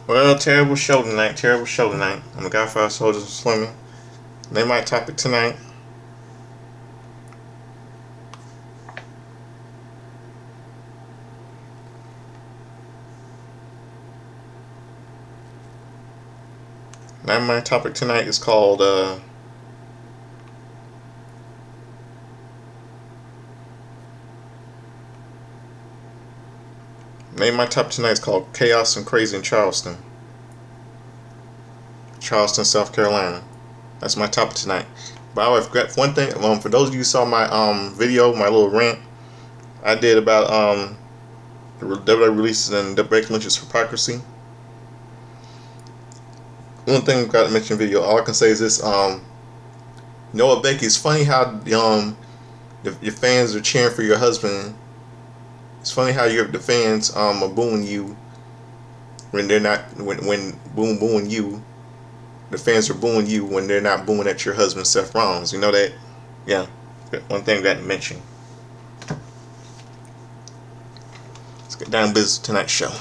Well, terrible show tonight. Terrible show tonight. I'm a guy for our soldiers and swimming. Name my topic tonight. Name my topic tonight is called Name my topic tonight is called Chaos and Crazy in Charleston. Charleston, South Carolina. That's my topic tonight. But I forgot one thing. For those of you who saw my video, my little rant I did about the WWE releases and Becky Lynch's hypocrisy. One thing I got to mention in the video. All I can say is this: Becky, it's funny how your fans are cheering for your husband. It's funny how the fans are booing you when they're not when booing you. The fans are booing you when they're not booing at your husband Seth Rollins. You know that? Yeah. One thing I got to mention. Let's get down to business tonight's show.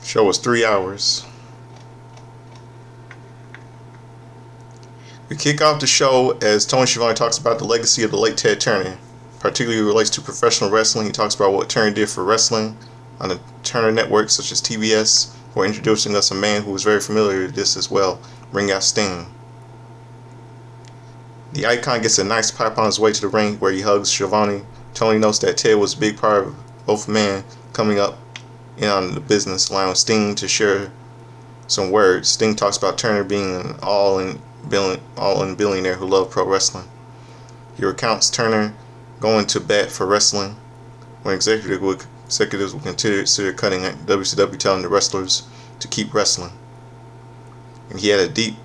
Show was 3 hours. We kick off the show as Tony Schiavone talks about the legacy of the late Ted Turner, particularly relates to professional wrestling. He talks about what Turner did for wrestling on the Turner network, such as TBS, for introducing us a man who was very familiar with this as well, bring out Sting. The Icon gets a nice pipe on his way to the ring where he hugs Schiavone. Tony notes that Ted was a big part of both men coming up in on the business, allowing Sting to share some words. Sting talks about Turner being an all-in billionaire who loved pro wrestling. He recounts Turner going to bat for wrestling when executives would consider cutting WCW, telling the wrestlers to keep wrestling. And he had deep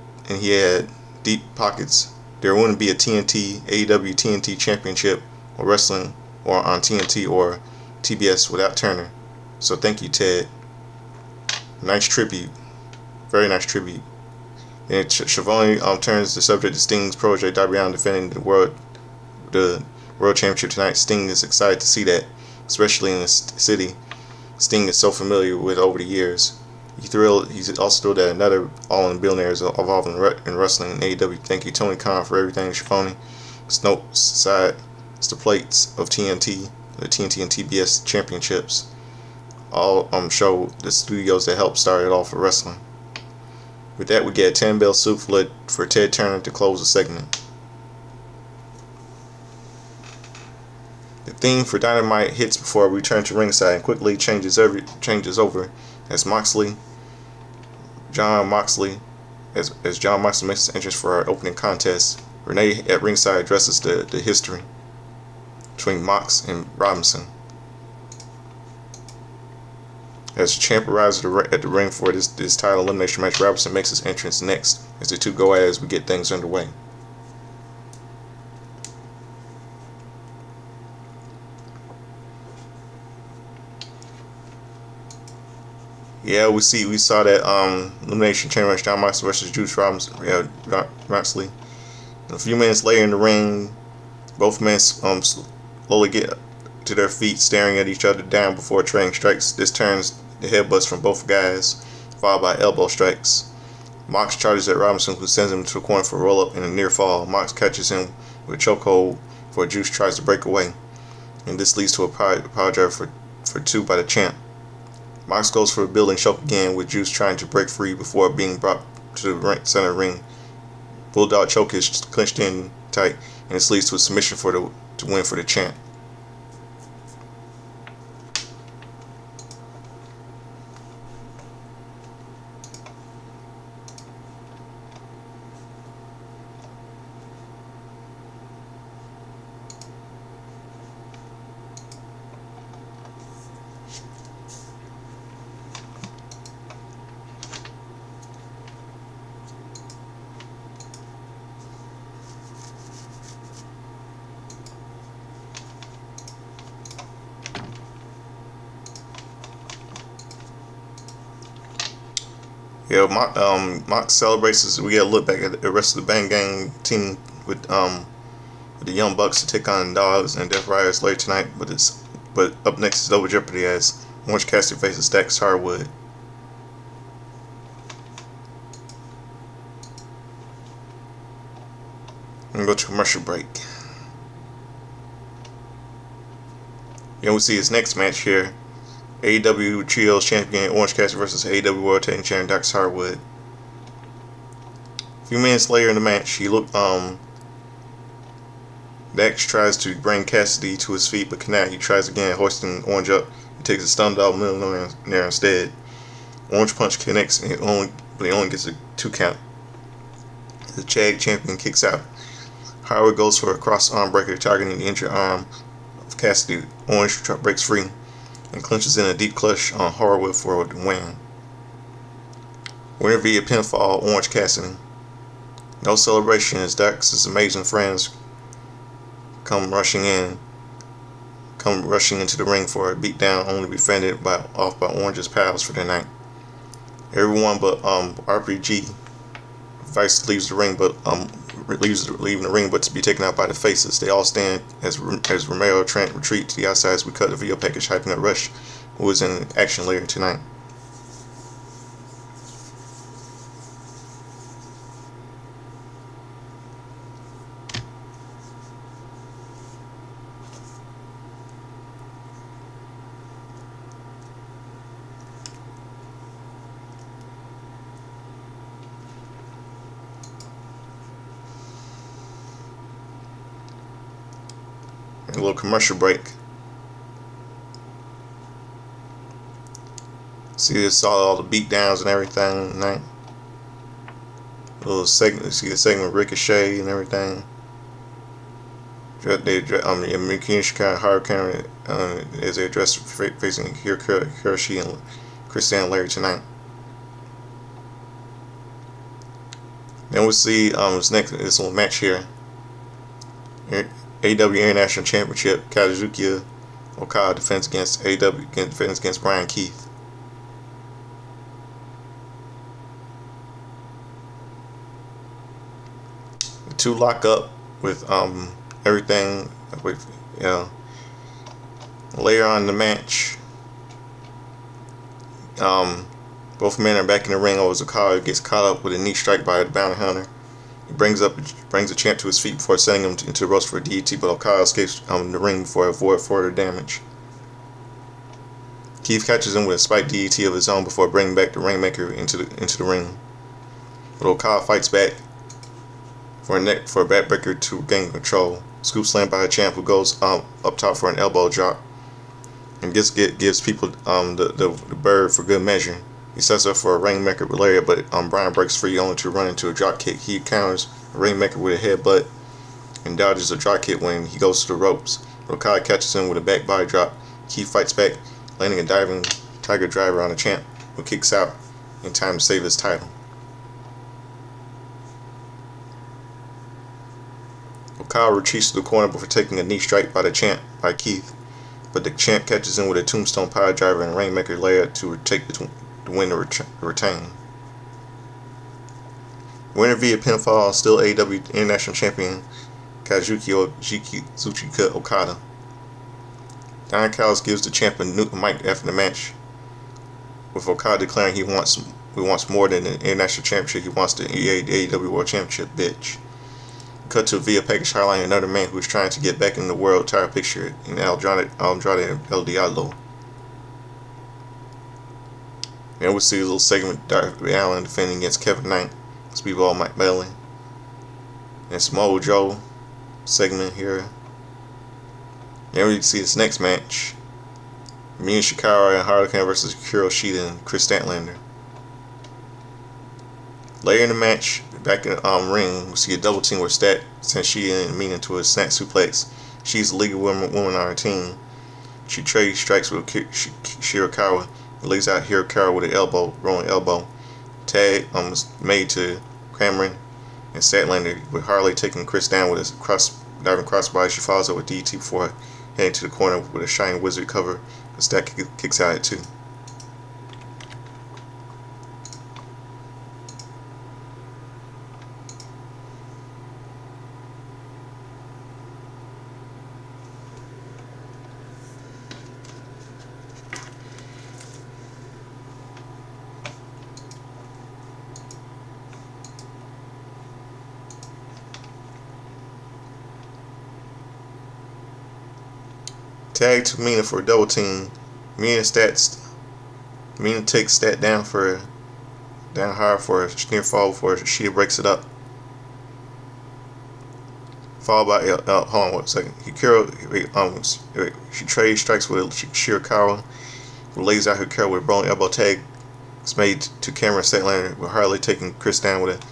pockets. There wouldn't be a AEW TNT championship or wrestling or on TNT or TBS without Turner. So thank you, Ted. Nice tribute. Very nice tribute. Then Schiavone turns the subject to Sting's protege Darby Allin defending the world championship tonight. Sting is excited to see that, especially in the city Sting is so familiar with over the years. He's also thrilled that another all-in billionaire is involved in wrestling in AEW. Thank you, Tony Khan, for everything. Schiavone notes the plates of TNT, the TNT and TBS championships. All show the studios that helped start it all for wrestling. With that, we get a 10-bell souffle for Ted Turner to close the segment. The theme for Dynamite hits before we return to ringside and quickly changes over as John Moxley makes his entrance for our opening contest. Renee at ringside addresses the history between Mox and Robinson. As the champ arrives at the ring for this title elimination match, Robinson makes his entrance next as the two go at it as we get things underway. Yeah, we saw that elimination chamber match, John Moxley versus Juice Robinson. Yeah, Moxley. A few minutes later in the ring, both men slowly get to their feet, staring at each other down before trading strikes. This turns the headbutts from both guys, followed by elbow strikes. Mox charges at Robinson, who sends him to a corner for a roll-up and a near fall. Mox catches him with a chokehold before Juice tries to break away, and this leads to a power driver for two by the champ. Mox goes for a building choke again, with Juice trying to break free before being brought to the center ring. Bulldog choke is clinched in tight, and this leads to a submission to win for the champ. Yeah, Mox celebrates as we get a look back at the rest of the Bang Gang team with the Young Bucks to take on Dogs and Death Riders later tonight. But up next is Double Jeopardy as Orange Cassidy faces Dax Harwood. I'm gonna go to commercial break. And we see his next match here. AEW Trios Champion Orange Cassidy versus AEW World Tag Team Champion Dax Harwood. A few minutes later in the match, Dax tries to bring Cassidy to his feet, but cannot. He tries again, hoisting Orange up. He takes a stun dog middle there instead. Orange Punch connects, but he only gets a 2 count. The Chad champion kicks out. Harwood goes for a cross arm breaker, targeting the injured arm of Cassidy. Orange breaks free and clinches in a deep clutch on Harwood for the win. Winner via pinfall, Orange Cassidy. No celebration as Dax's amazing friends come rushing into the ring for a beatdown, only to be fended off by Orange's pals for the night. Everyone but RPG Vice leaves the ring, leaving the ring, but to be taken out by the Faces. They all stand as Romero and Trent retreat to the outside as we cut the video package hyping up Rush, who is in action later tonight. A little commercial break. See, this all the beat downs and everything tonight. A little segment. See the segment Ricochet and everything. Mickey Chicago Hurricane as they address facing Hiroshi and Christian Larry tonight. Then we'll see this little match here. AEW International Championship, Kazuchika Okada defends against Brian Keith. The two lock up with everything with later on in the match. Both men are back in the ring. Okada gets caught up with a knee strike by the bounty hunter. He brings the champ to his feet before sending him into the ropes for a DDT, but Okada escapes the ring before avoid further damage. Keith catches him with a spiked DDT of his own before bringing back the Rainmaker into the ring. But Okada fights back for a backbreaker to gain control. Scoop slam by the champ, who goes up top for an elbow drop and gives people the bird for good measure. He sets up for a Rainmaker with Lariat, but Brian breaks free only to run into a drop kick. He counters a Rainmaker with a headbutt and dodges a drop kick when he goes to the ropes. Okada catches him with a back body drop. Keith fights back, landing a diving Tiger Driver on the champ, who kicks out in time to save his title. Okada retreats to the corner before taking a knee strike by Keith, but the champ catches him with a Tombstone Power Driver and Rainmaker Lariat to take the win to retain. Winner via pinfall, still AEW International Champion Kazuchika Okada. Don Callis gives the champ a mic after the match, with Okada declaring he wants more than the International Championship. He wants the AEW World Championship, bitch. Cut to a via package highlighting another man who is trying to get back in the world title picture in Andrade El Diablo. And we'll see a little segment Darby Allin defending against Kevin Knight, Speedball Mike Bailey. And Samoa Joe segment here. And we see this next match. Miyu Shikara and Harlequin versus Hikaru Shida and Chris Statlander. Later in the match, back in the ring, we see a double team where Stat sends Shida and Miyu into a snap suplex. She's the legal woman on our team. She trades strikes with Shirakawa. Lays out Hirakawa with an rolling elbow. Tag was made to Cameron and Statlander, with Harley taking Chris down with a diving crossbody. She follows up with DT before heading to the corner with a Shining Wizard cover. The Stat kicks out at 2. Tag to Mina for a double team. Mina takes Stat down hard for a near fall before she breaks it up. Followed by hold on 1 second. She trades strikes with a Shirakawa, who lays out Hikaru with a brawling elbow tag. It's made to Cameron Statlander, with Harley taking Chris down with a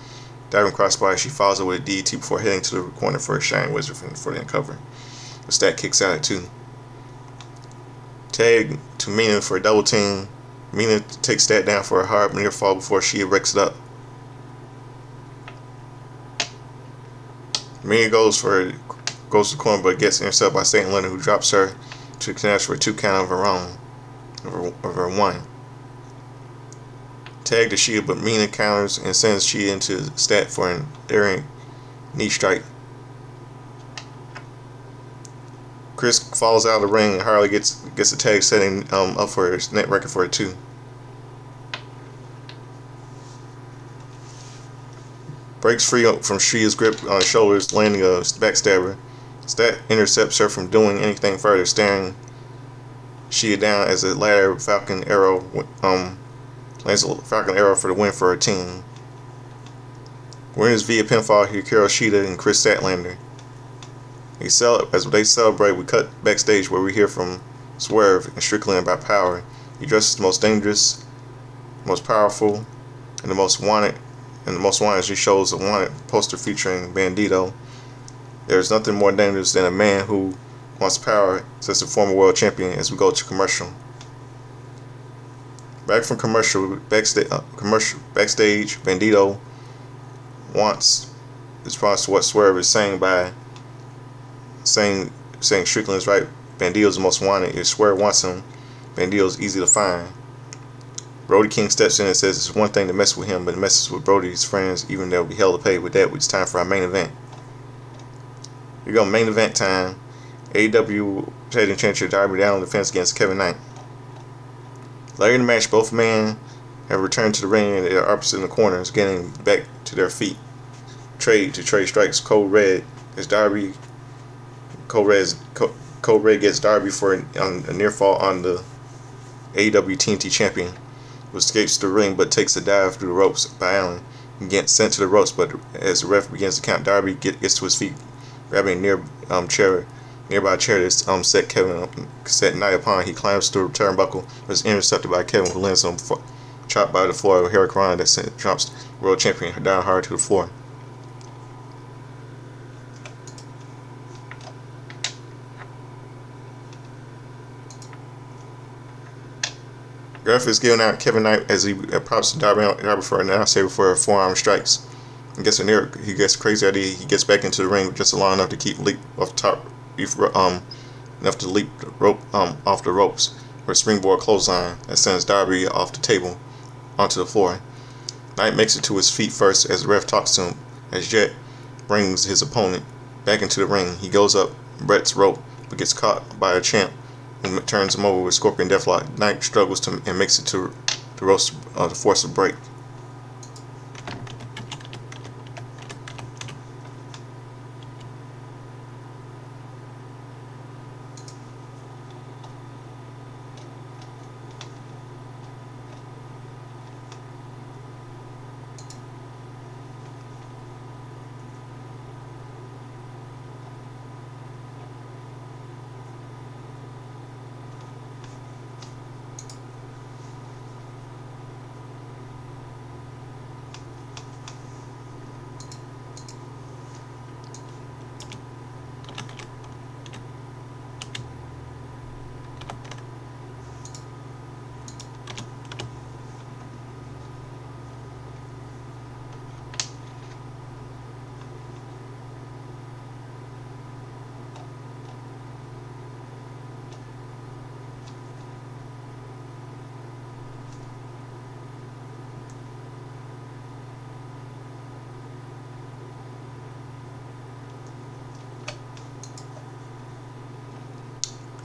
diving crossbody. She follows it with a DDT before heading to the corner for a Shining Wizard for the uncover. The Stat kicks out at 2. Tag to Mina for a double team. Mina takes Stat down for a hard near fall before she breaks it up. Mina goes to the corner but gets intercepted by Statlander, who drops her to connect for a 2 count of her 1. Tag to Shida, but Mina counters and sends Shida into Stat for an errant knee strike. Chris falls out of the ring and Harley gets the tag, setting up for his net record for a 2. Breaks free from Shia's grip on his shoulders, landing a backstabber. Stat intercepts her from doing anything further, staring Shia down as a ladder Falcon Arrow lands a Falcon Arrow for the win for her team. Winners via pinfall, Hikaru Shida and Chris Statlander. As they celebrate, we cut backstage where we hear from Swerve and Strickland about power. He dresses the most dangerous, most powerful, and the most wanted. And the most wanted, she shows a wanted poster featuring Bandito. There is nothing more dangerous than a man who wants power, says the former world champion, as we go to commercial. Back from commercial, backstage, Bandito responds to what Swerve is saying by saying Strickland is right. Bandito's the most wanted. If Swerve wants him, Bandito's easy to find. Brody King steps in and says it's one thing to mess with him, but it messes with Brody's friends, even there will be hell to pay with that. It's time for our main event. We go main event time. AEW Tag Championship Darby Allin defense against Kevin Knight. Later in the match, both men have returned to the ring and they are opposite in the corners, getting back to their feet. Trade strikes Code Red as Darby. Code Red gets Darby for a near fall on the AEW TNT champion, who escapes the ring but takes a dive through the ropes by Allin. He gets sent to the ropes, but as the ref begins to count, Darby gets to his feet, grabbing a nearby chair that set Knight upon. He climbs through the turnbuckle, but is intercepted by Kevin, who lands on chopped by the floor of Hurricane that drops world champion down hard to the floor. The ref is giving out Kevin Knight as he props Darby for a now saver for forearm strikes. He gets a crazy idea. He gets back into the ring just long enough to leap off the top, enough to leap the rope off the ropes for a springboard clothesline that sends Darby off the table onto the floor. Knight makes it to his feet first as the ref talks to him. As Jet brings his opponent back into the ring, he goes up Brett's rope but gets caught by a champ and turns him over with Scorpion Deathlock. Knight struggles and makes it to force a break.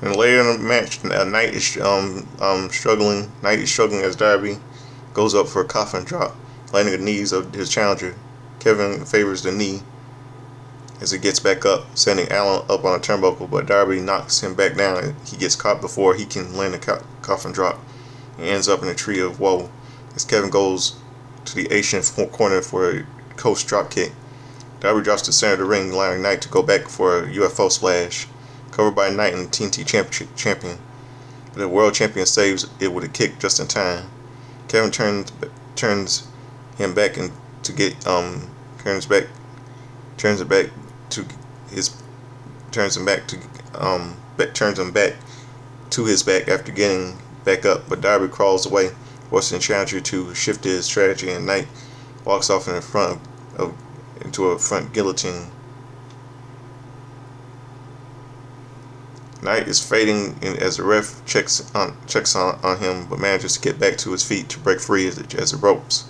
And later in the match, Knight is struggling. Knight is struggling as Darby goes up for a coffin drop, landing the knees of his challenger. Kevin favors the knee as he gets back up, sending Allen up on a turnbuckle, but Darby knocks him back down and he gets caught before he can land a coffin drop. He ends up in a tree of woe as Kevin goes to the Asian corner for a coast drop kick. Darby drops to the center of the ring, allowing Knight to go back for a UFO splash, covered by Knight and TNT champion. But the world champion saves it with a kick just in time. Kevin turns him back and to get turns him back to his back after getting back up, but Darby crawls away, forcing the challenger to shift his strategy, and Knight walks off into a front guillotine. Knight is fading as the ref checks on him, but manages to get back to his feet to break free as the ropes.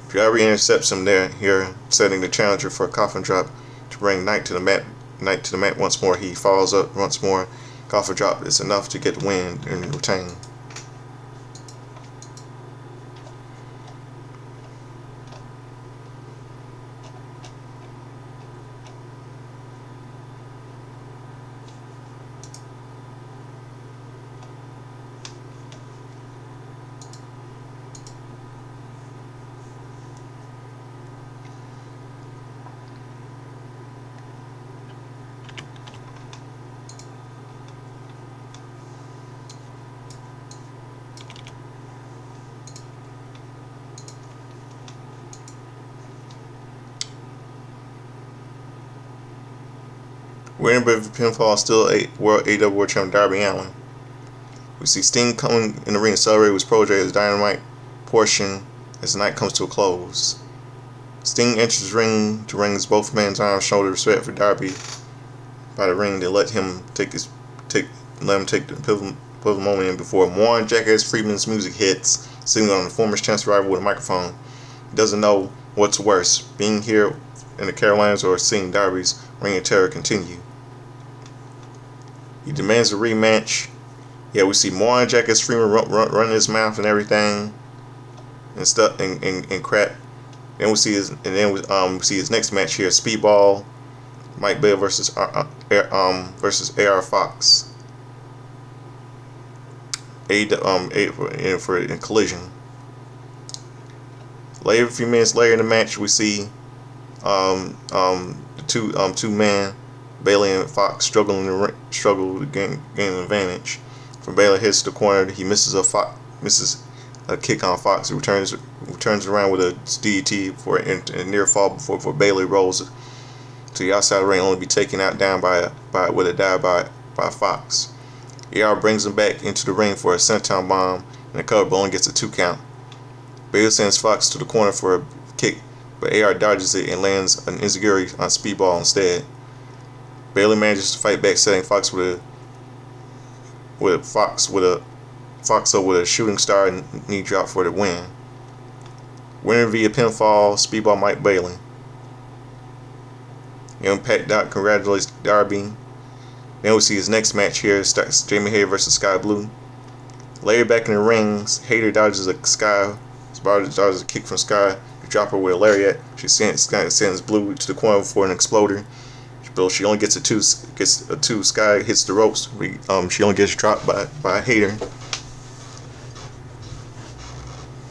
Darby intercepts him here, setting the challenger for a coffin drop to bring Knight to the mat once more. He falls up once more. Coffin drop is enough to get the win and retain. Winner by pinfall, still World AEW World Champion Darby Allin. We see Sting coming in the ring to celebrate with his protege as Dynamite portion as the night comes to a close. Sting enters the ring to ring both men's arms, shoulder respect for Darby by the ring. They let him take the pivotal moment in before more Jackass Friedman's music hits, sitting on the former chance rival with a microphone. He doesn't know what's worse, being here in the Carolinas or seeing Darby's reign of terror continue. He demands a rematch. Yeah, we see more Jackass Freeman running his mouth and everything and stuff and crap. Then we see his next match here: Speedball, Mike Bell versus AR Fox. For a collision. Later, a few minutes later in the match, we see the two men, Bailey and Fox, struggle to gain an advantage. When Bailey hits the corner, he misses a kick on Fox, who returns around with a DDT for a near fall before Bailey rolls to the outside of the ring, only be taken out down by with a dive by Fox. AR brings him back into the ring for a senton bomb and a cover, but only gets a 2 count. Bailey sends Fox to the corner for a kick, but AR dodges it and lands an enziguri on Speedball instead. Bailey manages to fight back, setting Fox with a shooting star and knee drop for the win. Winner via pinfall, Speedball Mike Bailey. Impact Doc congratulates Darby. Then we see his next match here, starts Jamie Hayter versus Sky Blue. Later back in the ring, Hayter dodges a kick from Sky to drop her with a lariat. She sends Blue to the corner for an exploder. But she only gets a two. Sky hits the ropes. She only gets dropped by Hayter.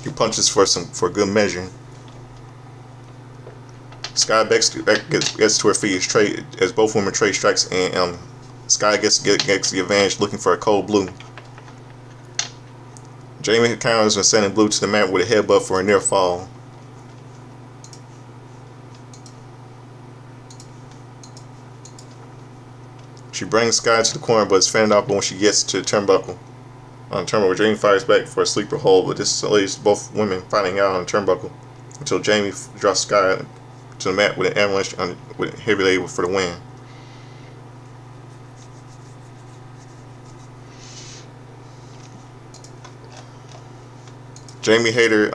He punches for good measure. Sky gets to her feet as both women trade strikes, and Sky gets the advantage, looking for a cold Blue. Jamie counters and sending Blue to the mat with a headbutt for a near fall. She brings Sky to the corner, but is fended off when she gets to the turnbuckle. On the turnbuckle, Jamie fires back for a sleeper hold, but this leaves both women fighting out on the turnbuckle until Jamie drops Sky to the mat with an avalanche with a heavy leg for the win. Jamie Hayter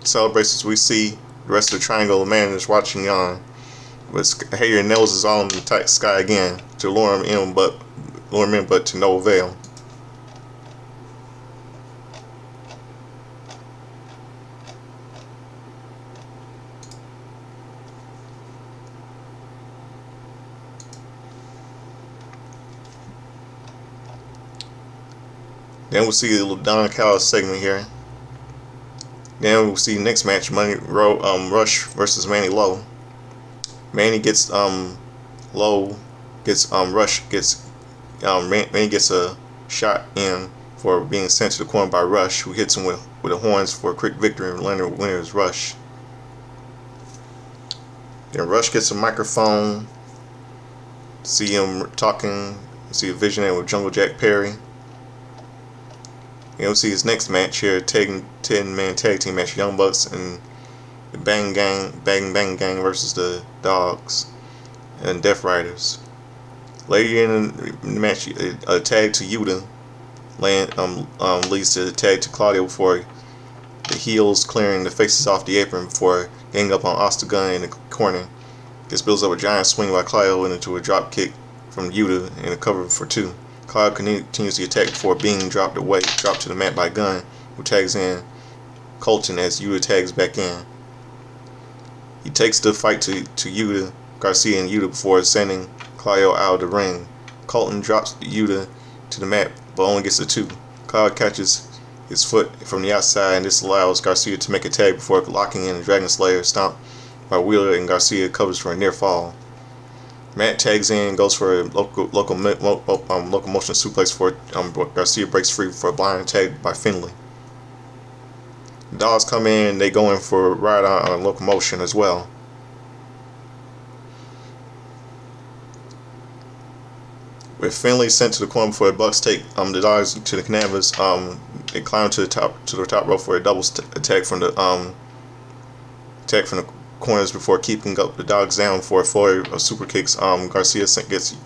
celebrates as we see the rest of the triangle. The man is watching on. But Hayter nails his own tight Sky again to lure him in, but to no avail. Then we'll see a little Don Callis segment here. Then we'll see next match, Rush versus Manny Low. Manny gets Low gets Rush gets Manny gets a shot in for being sent to the corner by Rush, who hits him with the horns for a quick victory, and winner is Rush. Then Rush gets a microphone. See him talking. See a visionary with Jungle Jack Perry. And we'll see his next match here, 10-man tag team match, Young Bucks and the Bang Gang versus the Dogs and Death Riders. Later in the match, a tag to Yuta leads to the tag to Claudio before the heels clearing the faces off the apron before getting up on Ostagon in the corner. This builds up a giant swing by Claudio into a drop kick from Yuta and a cover for 2. Claudio continues the attack before being dropped to the mat by Gunn, who tags in Colton as Yuta tags back in. He takes the fight to Yuta, Garcia and Yuta before sending Claudio out of the ring. Colton drops Yuta to the mat but only gets a 2. Claudio catches his foot from the outside, and this allows Garcia to make a tag before locking in a Dragon Slayer stomp by Wheeler, and Garcia covers for a near fall. Matt tags in and goes for a local motion suplex for Garcia breaks free for a blind tag by Finlay. The Dogs come in and they go in for a ride on a locomotion as well. With Finlay sent to the corner before the Bucks take the Dogs to the canvas, they climb to the top rope for a double attack from the corners before keeping up the Dogs down for a flurry of super kicks. Garcia gets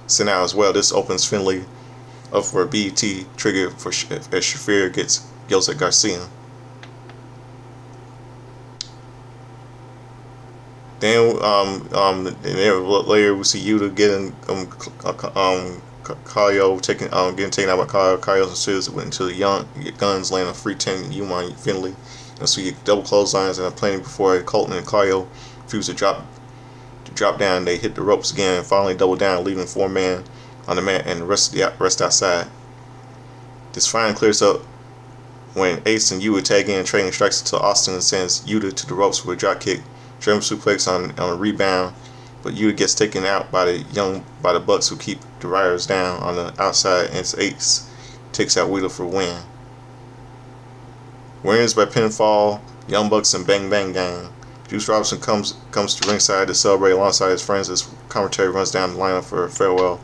sent out as well. This opens Finlay up for a BET trigger as Shafir yells at Garcia. Then later we see Yuta getting Claudio getting taken out by Claudio. Claudio instead went into the Guns, laying a free 10 Yuma on Finlay. And so you double clotheslines and planning before Colton and Claudio refuse to drop down. They hit the ropes again and finally double down, leaving 4-man on the mat and the rest outside. This finally clears up when Ace and Yuta tag in, trading strikes until Austin sends Yuta to the ropes with a drop kick, German suplex on a rebound, but Yuta gets taken out by the Bucks, who keep the Riders down on the outside, and Ace takes out Wheeler for a win. Winners by pinfall, Young Bucks and Bang Gang. Juice Robinson comes to ringside to celebrate alongside his friends as commentary runs down the lineup for a farewell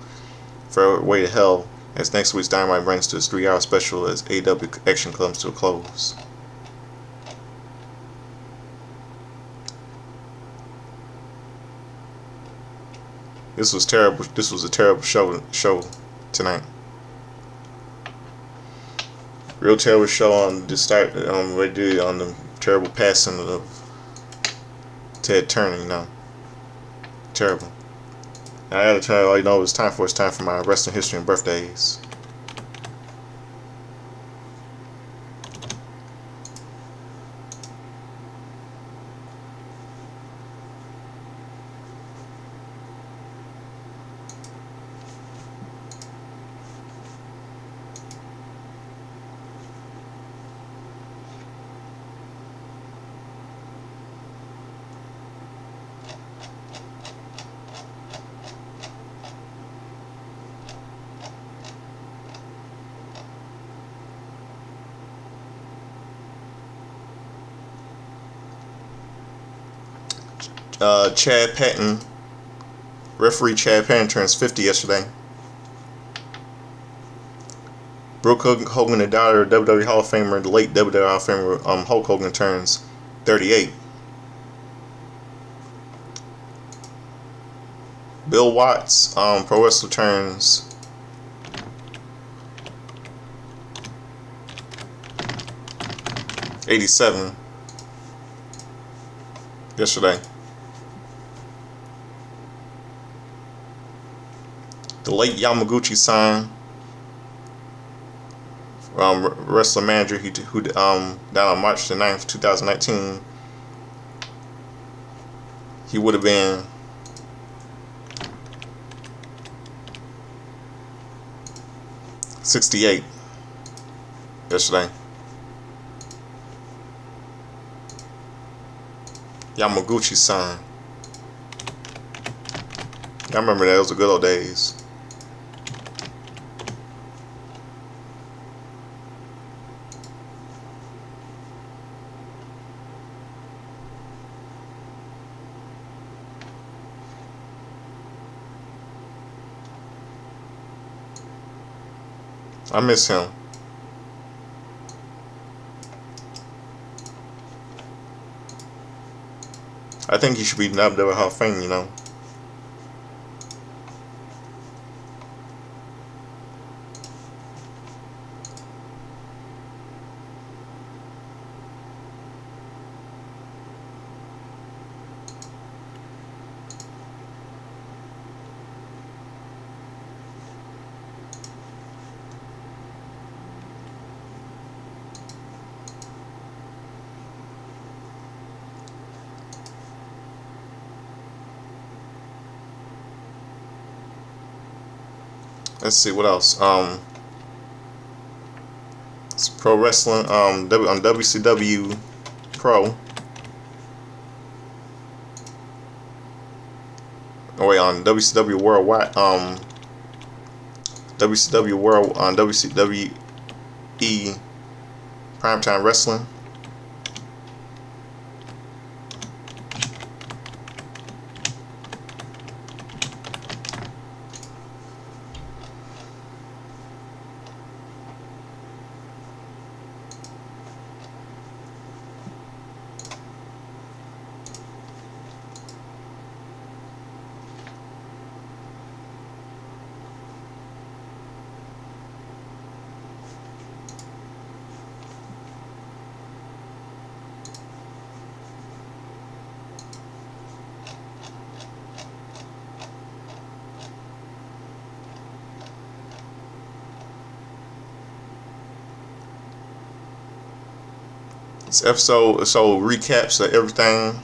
way to hell, as next week's Dynamite brings to its 3-hour special as AEW action comes to a close. This was terrible. This was a terrible show tonight. Real terrible show on the start. They did on the terrible passing of Ted Turner. No, terrible. I gotta tell you all you know it's time for my wrestling history and birthdays. Chad Patton, referee Chad Patton turns 50 yesterday. Brooke Hogan, the daughter of WWE Hall of Famer, the late WWE Hall of Famer Hulk Hogan, turns 38. Bill Watts, pro wrestler, turns 87 yesterday. The late Yamaguchi-san, wrestler manager, who died on March the 9th, 2019. He would have been 68. yesterday. Yamaguchi-san. I remember that. It was the good old days. I miss him. I think he should be nabbed over Hall of Fame, you know. Let's see what else. It's pro wrestling. On WCW Pro. Oh wait, on WCW Worldwide. WCW World on WCWE Primetime Wrestling. This episode recaps of everything.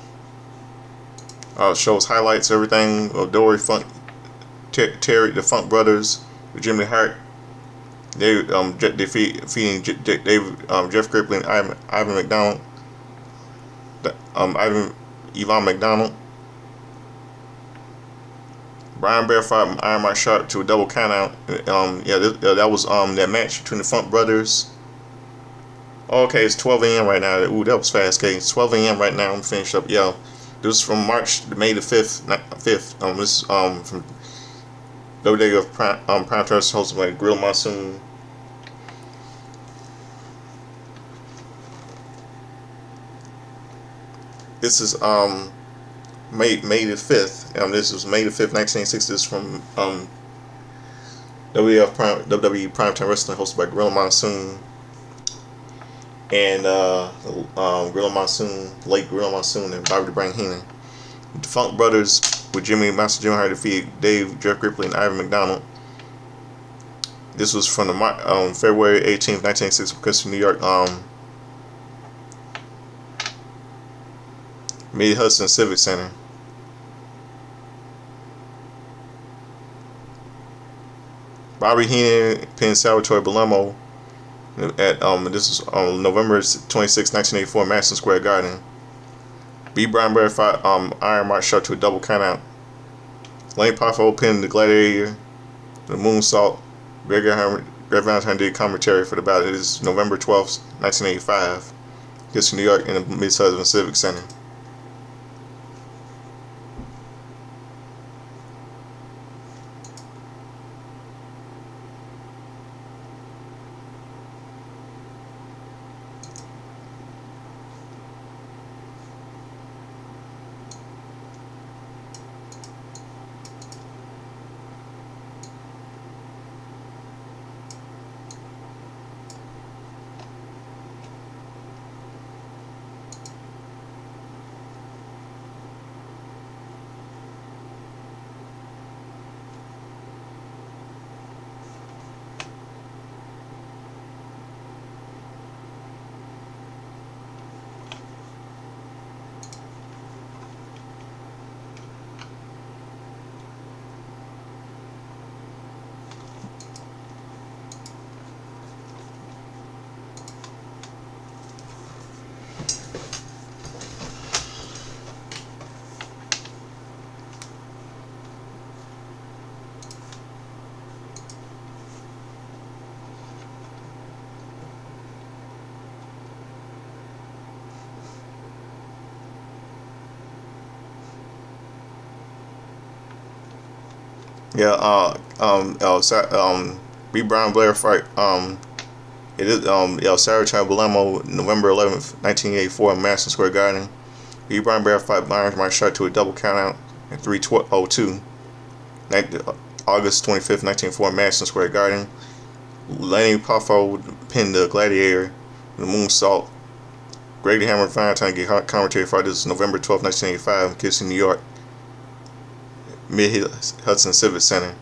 Shows highlights everything of Dory Funk, Terry, the Funk Brothers, with Jimmy Hart. They defeating Jeff Gripley and Ivan McDonald. Yvonne McDonald. Brian Bear fought Iron Mike Sharp to a double countout. That was that match between the Funk Brothers. Okay, it's 12 a.m. right now. Ooh, that was fast. Okay, it's 12 a.m. right now. I'm finished up. Yo, this is from May the 5th. This is from WWF Prime Time, hosted by Grill Monsoon. This is May the 5th. This was May the 5th, 1960. This is from WWE Primetime Wrestling, hosted by Gorilla Monsoon and Gorilla Monsoon, late Gorilla Monsoon, and Bobby the Brain Heenan. The Funk Brothers with Master Jimmy Hart defeated Dave, Jeff Ripley, and Ivan McDonald. This was from the February 18th, 1960, Princeton, New York. Mid-Hudson Civic Center. Bobby Heenan pinned Salvatore Bellomo at this was on November 26, 1984, Madison Square Garden. B. Brian Bear fought Iron Mike Sharp to a double countout. Lane Poffo pinned the Gladiator, the Moonsault. Greg Valentine did commentary for the bout. It is November 12th, 1985. This New York in the Mid-Hudson Civic Center. Yeah. B. Brian Blair fight. It is El Sarachan Belemo, November 11th, 1984, Madison Square Garden. B. Brian Blair fight Byron Marchand to a double countout in 3:02. August 25th, 1904, Madison Square Garden. Lenny Poffo pinned the Gladiator with a moonsault. Grady Hammer Valentine get commentary for this November 12th, 1985, in Kissimmee, New York. Mid Hudson Civic Center.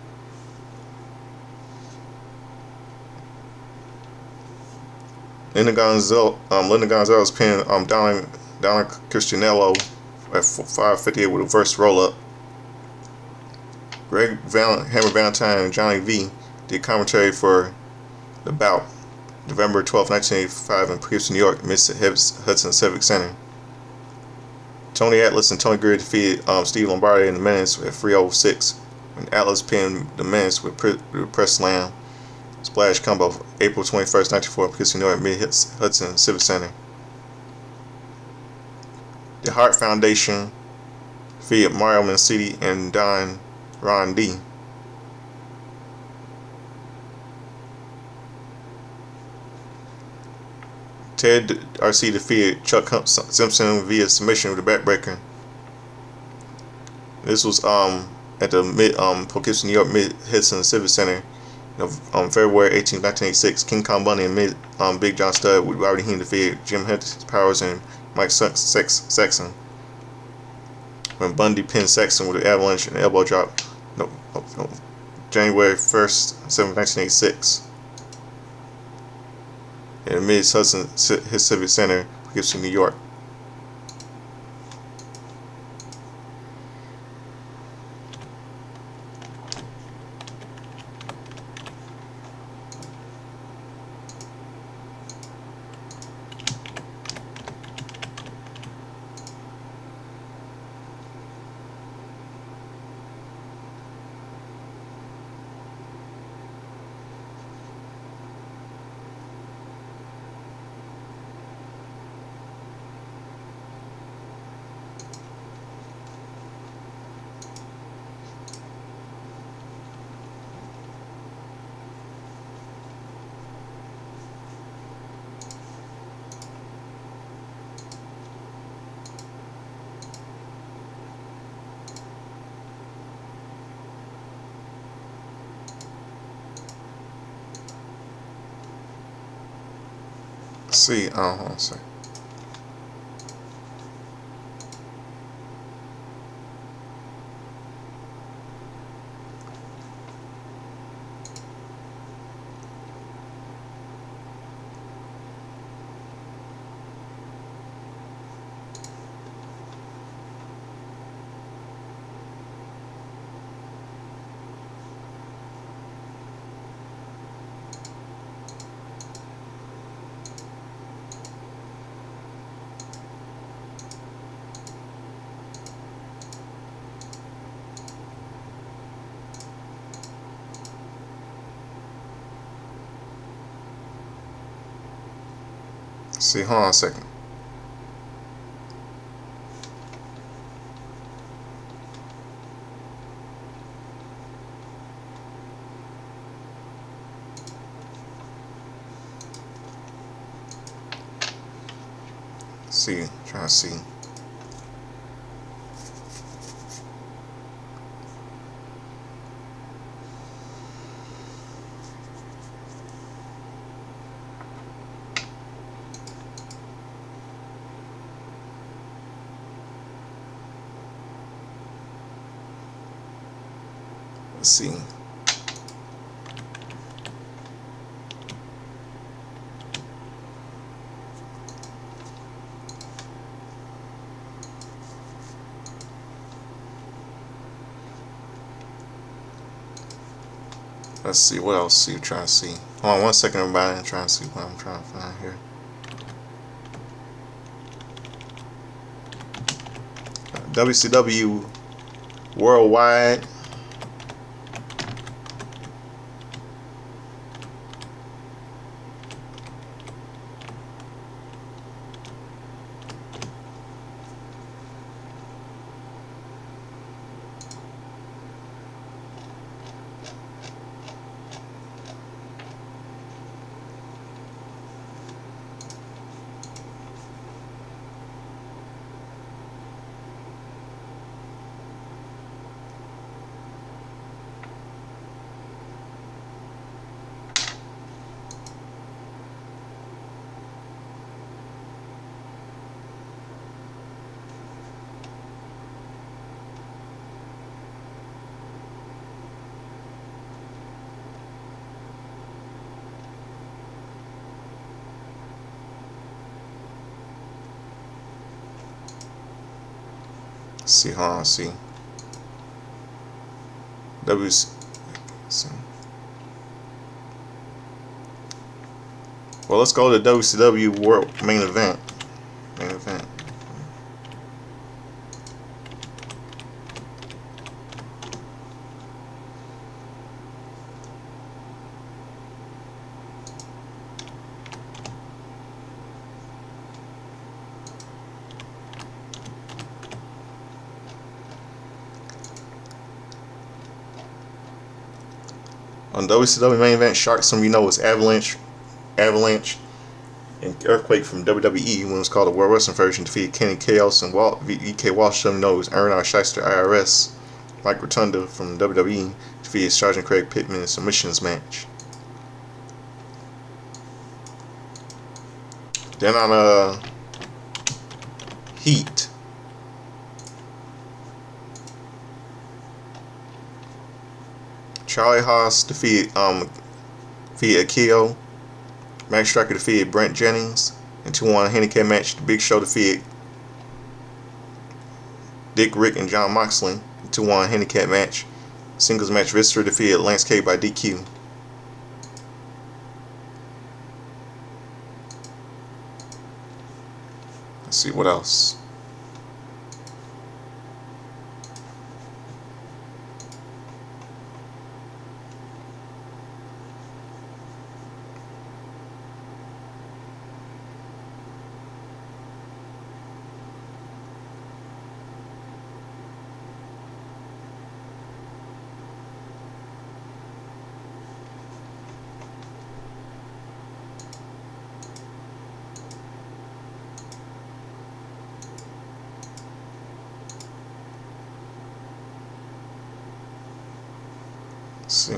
Linda Gonzalez pinned Donna Cristianello at 5:58 with a reverse roll up. Hammer Valentine and Johnny V did commentary for the bout November 12th, 1985 in Poughkeepsie, New York, Miss Hudson Civic Center. Tony Atlas and Tony Greer defeated Steve Lombardi in the Menace at 3:06, and Atlas pinned the Menace with press slam splash combo April 21st, 1904 in Poughkeepsie, New York, Mid Hudson Civic Center. The Hart Foundation defeated Mario Mancini and Ron D. Ted RC defeated Chuck Simpson via submission with a backbreaker. This was at the Poughkeepsie, New York Mid Hudson Civic Center on February 18, 1986. King Kong Bundy and Big John Studd with Robert Heenan defeated Jim Powers and Mike Sexton. When Bundy pinned Sexton with an avalanche and elbow drop, January 1st, 1986. In the Mid Hudson Civic Center, Poughkeepsie, New York. See, hold on a second. See, hold on a second. See, trying to see. Let's see. Let's see what else you're trying to see. Hold on 1 second, everybody. I'm trying to see what I'm trying to find here. WCW Worldwide. see, hold on, see. WC. Well, let's go to WCW World Main Event. Main event. On WCW Main Event, Sharks, some of you know, was Avalanche, and Earthquake from WWE, when it was called the World Wrestling Federation, defeated Kenny Chaos and E.K. Walsh. Some of you know, was Aaron R. Shyster, IRS. Mike Rotunda from WWE defeated Sergeant Craig Pittman in a submissions match. Then on Heat, Charlie Haas defeated Akio. Max Striker defeated Brent Jennings in 2-1 handicap match. The Big Show defeated Dick, Rick, and John Moxley in 2-1 handicap match. Singles match, Viscera defeated Lance Cade by DQ. Let's see what else. See.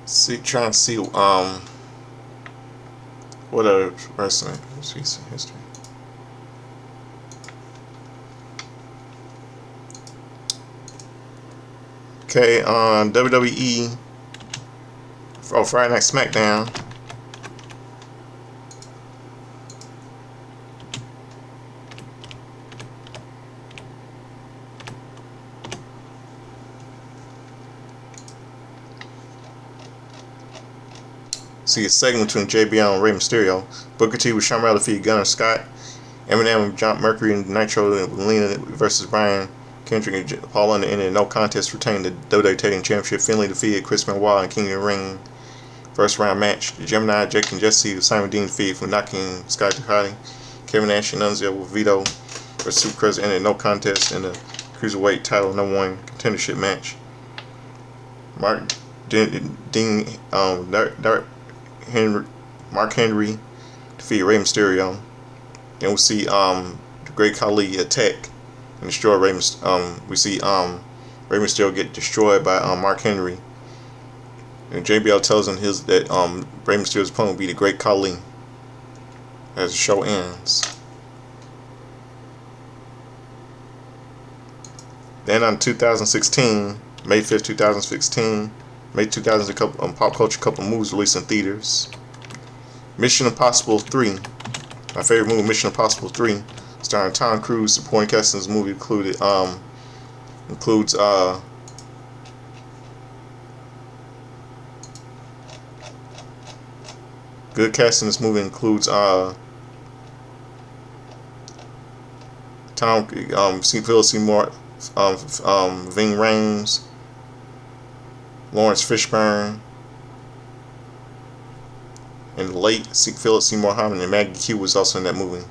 See, trying to see what other wrestling recent history. Okay, on WWE, Friday Night SmackDown. See a segment between JBL and Rey Mysterio. Booker T with Shawn Michaels defeated Gunnar Scott. Eminem with John Mercury and Nitro and Lena versus Brian Kendrick and Paul London ended in no contest, retained the WWE Tag Team Championship. Finlay defeated Chris Benoit in King of the Ring first round match. The Gemini, Jake and Jesse with Simon Dean defeated for knocking Sky Ducati. Kevin Nash and Nunzio with Vito versus Super Cruz ended in no contest in the Cruiserweight title #1 contendership match. Mark Henry defeat Rey Mysterio. Then we see the Great Khali attack and destroy Rey. We see Rey Mysterio get destroyed by Mark Henry. And JBL tells him that Rey Mysterio's opponent will be the Great Khali as the show ends. Then on 2016, May 5th, 2016, May 2000, pop culture couple movies released in theaters. Mission Impossible 3, my favorite movie, Mission Impossible 3, starring Tom Cruise. Supporting cast in this movie includes good cast in this movie includes Philip Seymour, Ving Rhames, Lawrence Fishburne, and the late Philip Seymour Hoffman, and Maggie Q was also in that movie.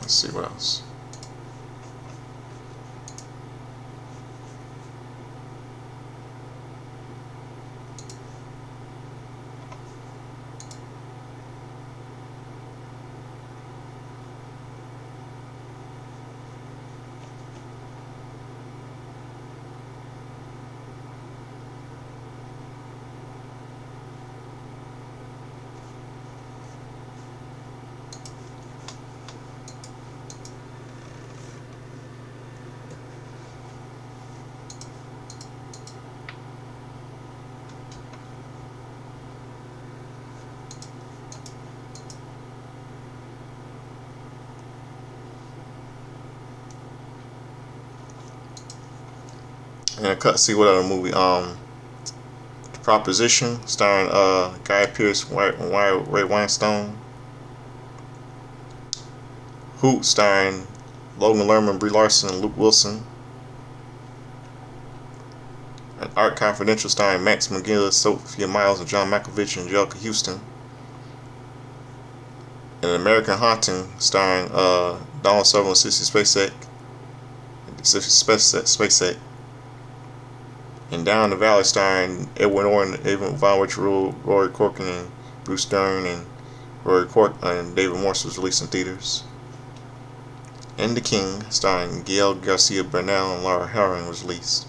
Let's see what else. And see what other movie. The Proposition, starring Guy Pearce, Ray Weinstein. Hoot, starring Logan Lerman, Brie Larson, and Luke Wilson. And Art Confidential, starring Max McGillis, Sophia Myles, and John Malkovich, and Angelica Houston. And An American Haunting, starring Donald Sutherland, Sissy Spacek. And Down the Valley, starring Edwin Norton, Evan Von Witcher, Rory Corkin, and Bruce Dern, and Rory Cork and David Morse was released in theaters. And The King, starring Gael Garcia Bernal and Laura Harring, was released.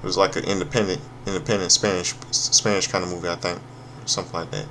It was like an independent Spanish kind of movie, I think, or something like that.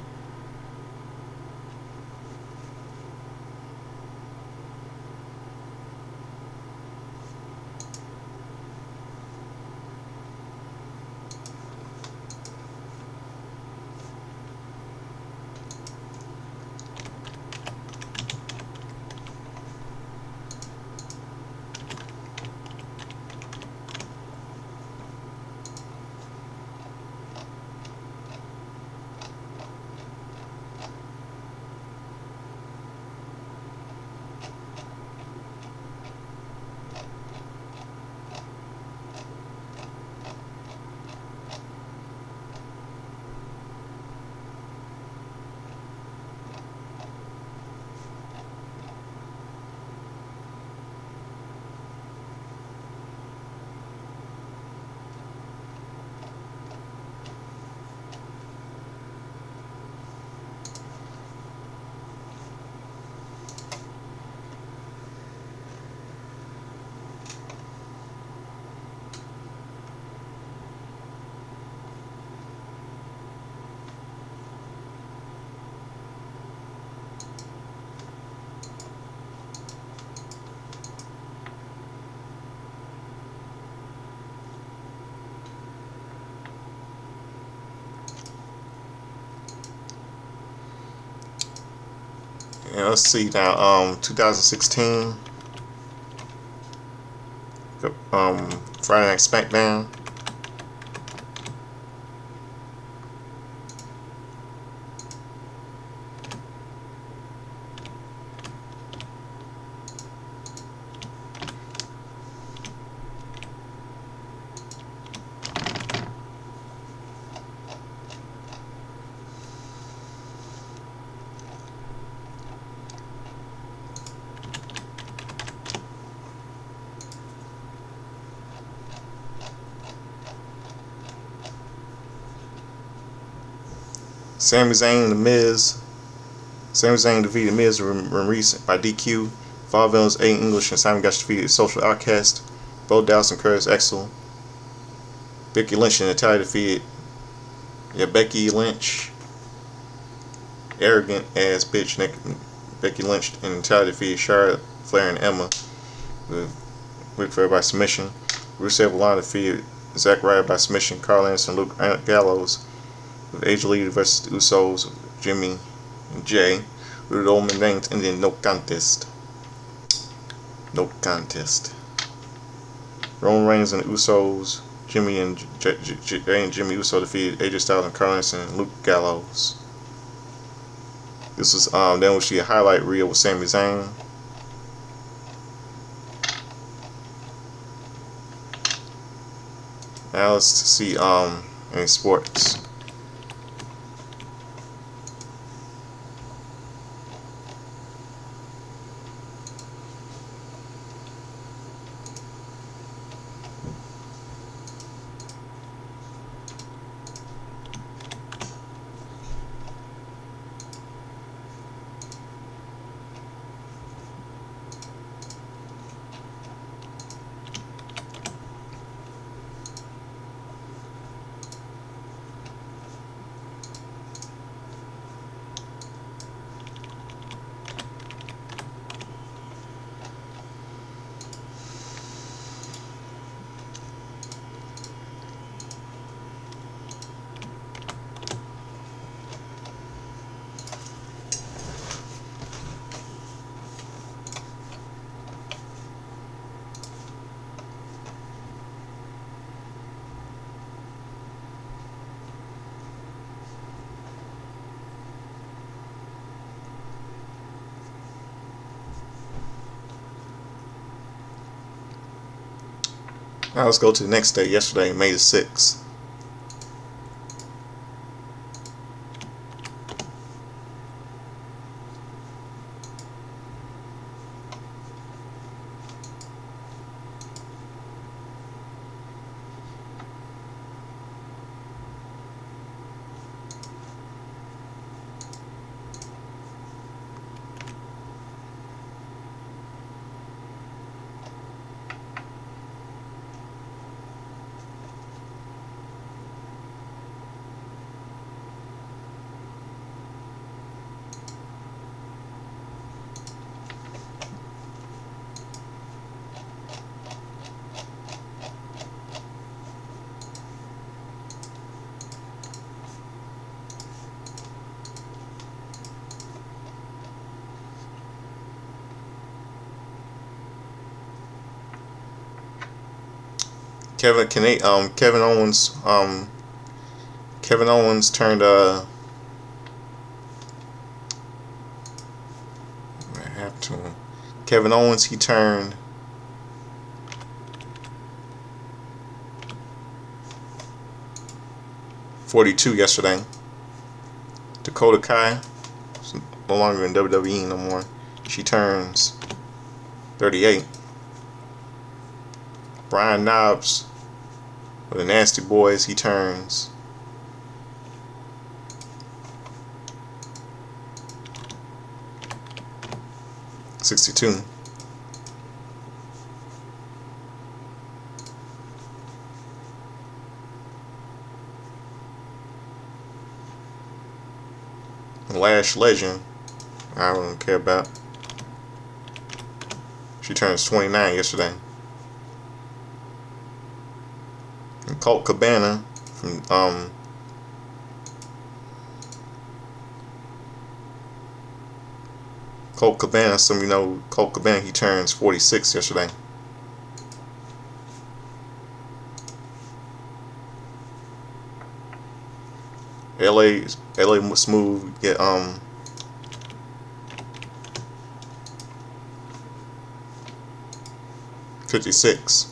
And let's see now. 2016. Friday Night SmackDown. Sami Zayn, The Miz. Sami Zayn defeated Miz and Maurice by DQ. Fall Villains, Aiden English, and Simon Gotch defeated Social Outcast. Bo Dallas and Curtis Axel. Becky Lynch and Natalya defeated Becky Lynch. Arrogant ass bitch Becky Lynch and Natalya defeated Charlotte Flair and Emma with Ric Flair by submission. Rusev Lana defeated Zack Ryder by submission. Carl Anderson and Luke Gallows with AJ Lee versus the Usos, Jimmy and Jay. With the Roman Reigns and then no contest. No contest. Roman Reigns and the Usos, Jimmy and Jimmy Uso defeated AJ Styles and Carl Anderson and Luke Gallows. This was then we see a highlight reel with Sami Zayn. Now let's see any sports. Now let's go to the next day, yesterday, May the 6th. Kevin Owens turned what happened to him? Kevin Owens, he turned 42 yesterday. Dakota Kai, no longer in WWE no more. She turns 38. Brian Knobbs with the Nasty Boys, he turns 62. Lash Legend, I don't care about. She turns 29 yesterday. And Colt Cabana from Colt Cabana, some you know Colt Cabana, he turns 46 yesterday. LA Smooth get 56.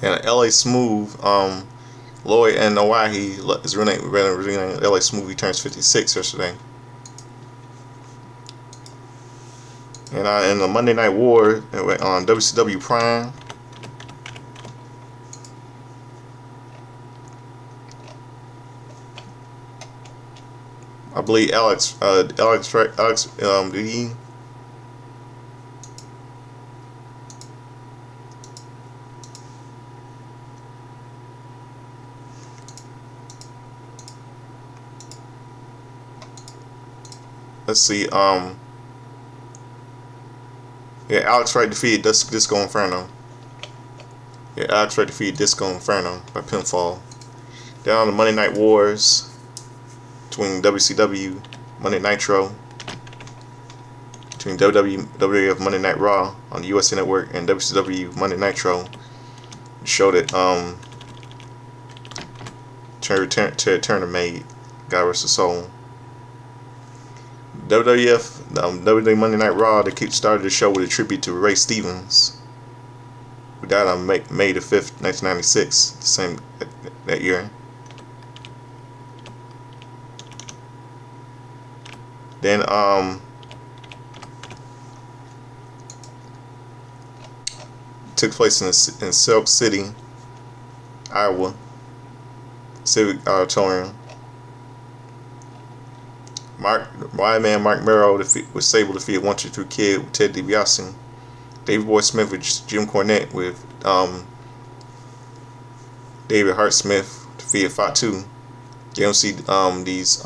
And LA Smooth, Lloyd and Owahi is renamed LA Smooth. He turns 56 yesterday. And in the Monday Night War on WCW Prime, I believe Alex, did he? Let's see, yeah, Alex Wright defeated Disco Inferno. Yeah, Alex Wright defeated Disco Inferno by pinfall. Down on the Monday Night Wars between WCW, Monday Nitro, between WWF Monday Night Raw on the USA Network and WCW Monday Nitro. Showed that Turner made God Rest His Soul. WWE Monday Night Raw, they started the show with a tribute to Ray Stevens, who died on May the 5th, 1996, that year. Then took place in Silk City, Iowa, Civic Auditorium. Wild-Man Mark Merrow was able to defeat 1-2-3 Kid with Ted DiBiase. Davey Boy Smith with Jim Cornette with David Hart Smith defeated Fatu. You don't see these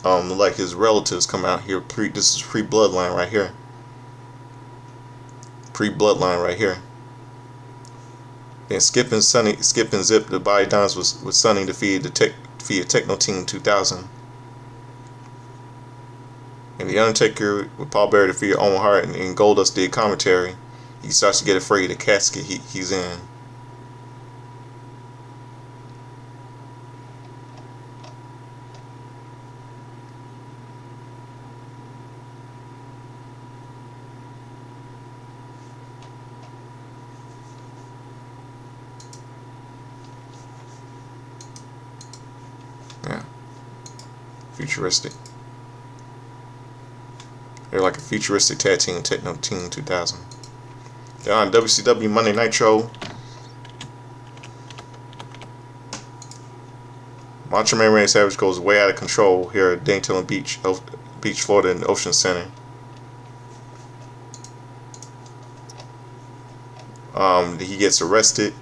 like his relatives come out here. This is pre-bloodline right here. Pre-bloodline right here. Then Skip and Zip, the Body Dons with Sonny defeated Techno Team 2000. And The Undertaker with Paul Bearer defeated Owen Hart, and Goldust did commentary. He starts to get afraid of the casket he's in. Yeah. Futuristic. They're like a futuristic tag team, Techno Team 2000. They're on WCW Monday Nitro. Macho Man Randy Savage goes way out of control here at Daytona Beach, Florida, in the Ocean Center. He gets arrested.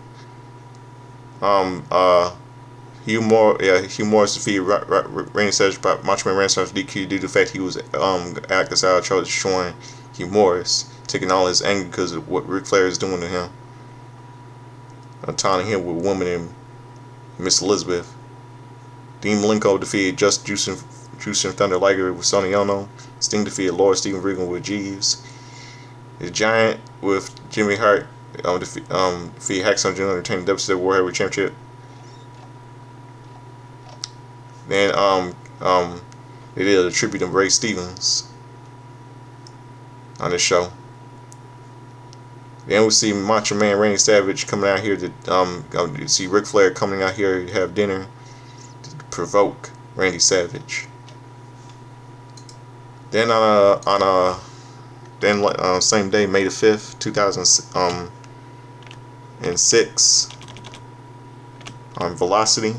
Hugh Morris defeated Randy Savage by Macho Man Randy Savage DQ due to the fact he was acting out of charge, showing Hugh Morris, taking all his anger because of what Ric Flair is doing to him, taunting him with woman and Miss Elizabeth. Dean Malenko defeated Just Juice and Thunder Liger with Sonny Ono. Sting defeated Lord Steven Regal with Jeeves. The Giant with Jimmy Hart defeated Hacksaw Jr. to retain the WCW World Heavyweight Championship. Then they did a tribute to Ray Stevens on this show. Then we see Macho Man Randy Savage coming out here to see Ric Flair coming out here to have dinner to provoke Randy Savage. Then same day, May the 5th, and 6 on Velocity.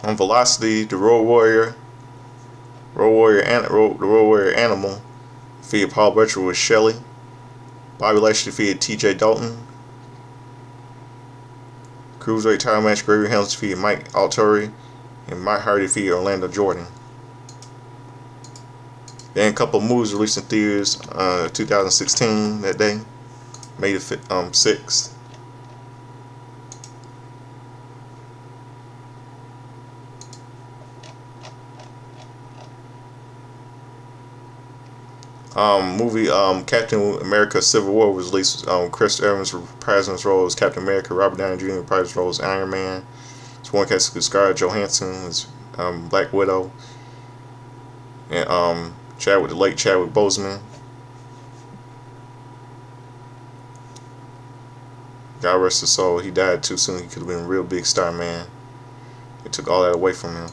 On Velocity, the Road Warrior, the Road Warrior Animal defeated Paul Burchill with Shelley. Bobby Lashley defeated T.J. Dalton. Cruiserweight title match, Gregory Helms defeated Mike Altori, and Mike Hardy defeated Orlando Jordan. Then a couple of movies released in theaters 2016 that day, May the 6th. Movie Captain America Civil War was released. Chris Evans reprising his role as Captain America. Robert Downey Jr. reprised his role as Iron Man. Sworn cast with Scarlett Johansson as Black Widow. And the late Chadwick Boseman. God rest his soul. He died too soon. He could have been a real big star, man. It took all that away from him.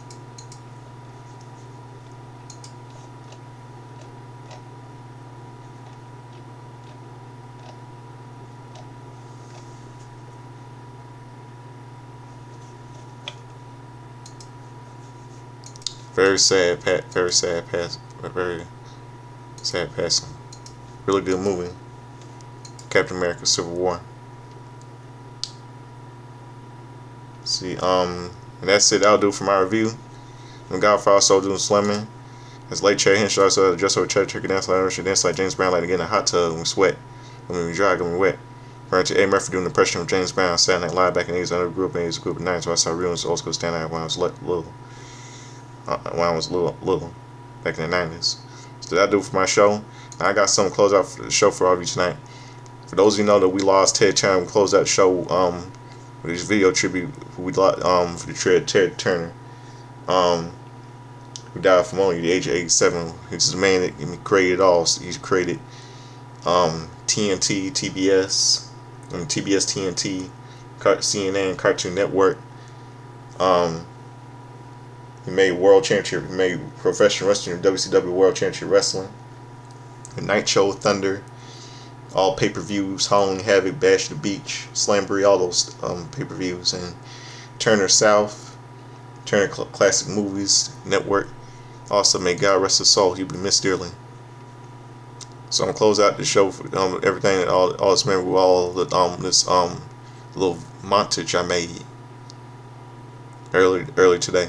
Very sad passing. Really good movie. Captain America Civil War. See, and that's it. That'll do for my review. And Godfather also doing Slimming. As late Chad Henshaw said, just over Chad Turkey dance like dance like James Brown like to get in a hot tub and we sweat. When we dry, when we wet. Referring to Eddie Murphy doing the impression of James Brown Saturday Night Live back in the 80s. I grew up in the group of 90s, so I saw real and old school stand out when I was little. Back in the 90s. So that'll do for my show. Now I got something to close out for the show for all of you tonight. For those of you know that we lost Ted Turner, we closed out the show with this video tribute for Ted Turner, who died from only the age of 87. He's the man that created it all. So he's created TNT, TBS, TNT, CNN, Cartoon Network. He made World Championship. He made Professional Wrestling, WCW World Championship Wrestling, The Night Show, Thunder, all pay-per-views, Halloween Havoc, Bash the Beach, Slamboree, all those pay-per-views, and Turner South, Turner Classic Movies Network. Also, may God rest his soul. He'll be missed dearly. So I'm gonna close out the show for everything, all this memory, with all the this little montage I made early today.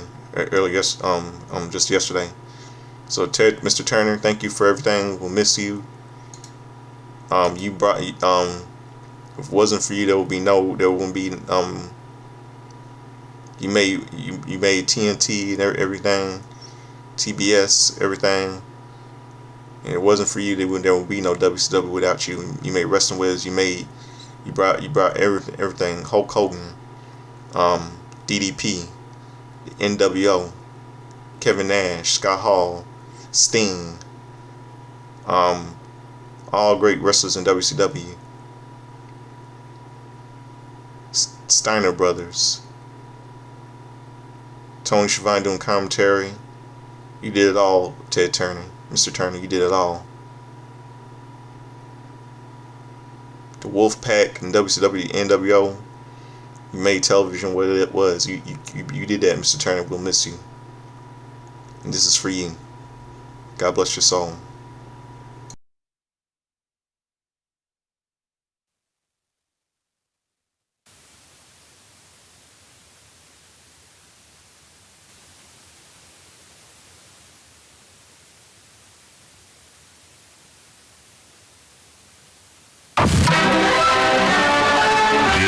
Just yesterday. So Mr. Turner, thank you for everything. We'll miss you. You brought if it wasn't for you, there wouldn't be you made TNT and everything, TBS, everything. And it wasn't for you, there would be no WCW without you. You made Wrestling Wiz. You brought everything. Hulk Hogan, DDP. NWO, Kevin Nash, Scott Hall, Sting, all great wrestlers in WCW. Steiner Brothers, Tony Schiavone doing commentary. You did it all, Ted Turner, Mr. Turner. You did it all. The Wolfpack and WCW, NWO. You made television what it was. You did that, Mr. Turner. We'll miss you. And this is for you. God bless your soul.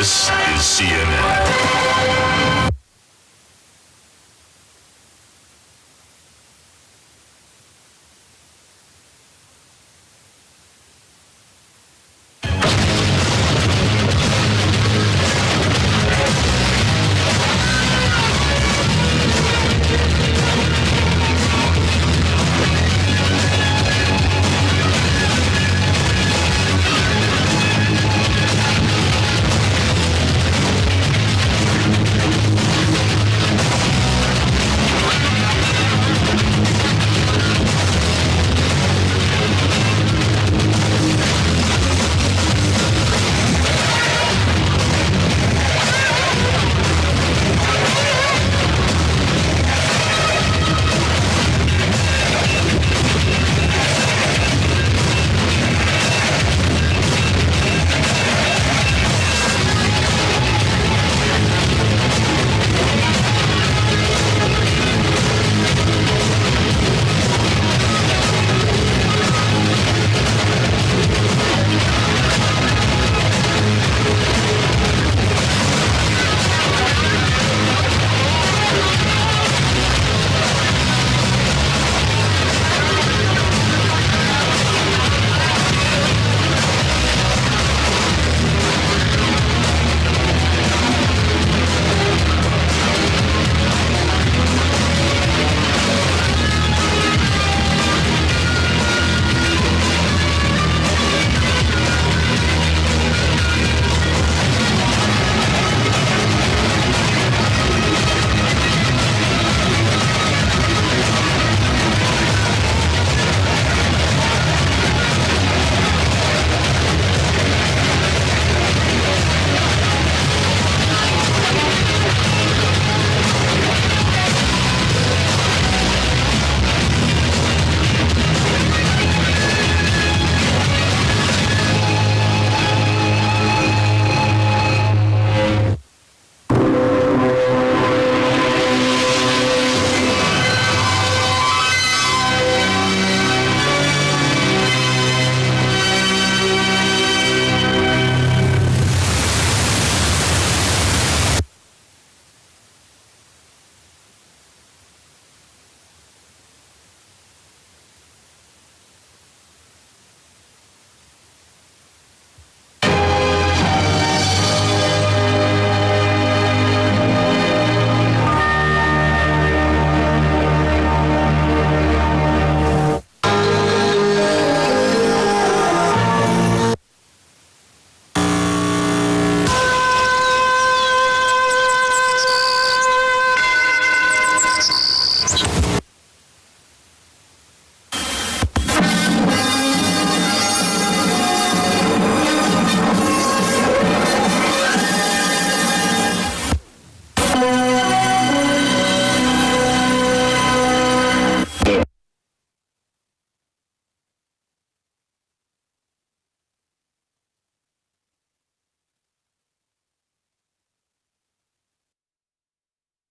This is CNN.